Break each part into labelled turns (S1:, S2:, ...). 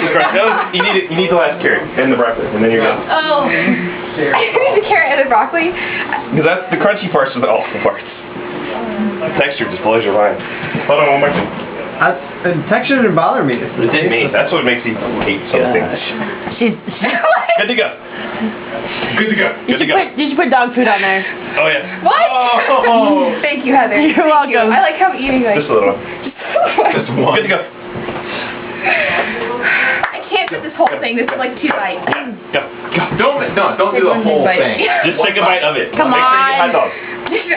S1: You need the last carrot and the broccoli, and then you're done.
S2: Oh. I need the carrot and the broccoli.
S1: Because that's the crunchy parts are the awful parts. The texture just blows your mind. Hold on one more thing.
S3: The texture didn't bother me.
S1: It didn't me. That's what makes me hate something. Good to go. Good to go. Good to go.
S4: Did you put dog food on there?
S1: Oh yeah.
S2: What?
S1: Oh.
S2: Thank you, Heather.
S4: You're welcome.
S2: I like how I'm eating like.
S1: Just a little one.
S3: Just one.
S1: Good to go.
S2: I can't put this whole thing. This is like too light.
S1: Go. Go.
S3: Don't do the whole thing.
S1: Just take a bite of it.
S4: Come
S1: Make sure you get hot
S4: on.
S1: dogs.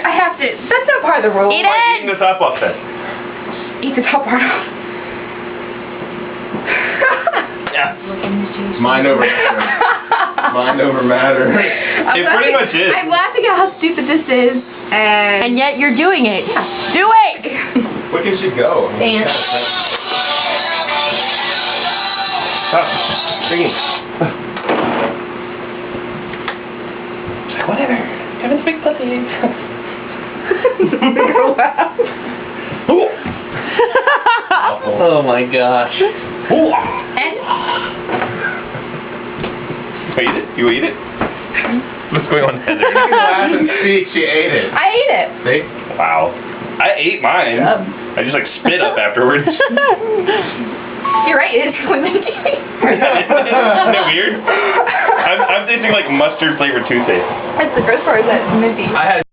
S2: I have to. That's not part of the rule.
S4: Eat
S1: Eating
S4: it!
S1: the top off then.
S2: Eat the top part off.
S1: Yeah.
S3: Mind over matter. Mind over matter.
S1: It pretty much is.
S2: I'm laughing at how stupid this is,
S4: And yet you're doing it. Do it!
S3: Where can she go?
S2: Dance.
S1: Stop. Drinking. Whatever. Kevin's big pussy.
S3: Oh my gosh.
S2: And
S1: Eat it? You eat it? What's going on, Heather?
S3: Laugh and speak. She ate it.
S2: I ate it.
S3: See?
S1: Wow. I ate mine. I just like spit up afterwards.
S2: You're right. It's really minty.
S1: Isn't that weird? I'm tasting like mustard flavored toothpaste.
S2: That's the gross part. Is that minty?
S3: I had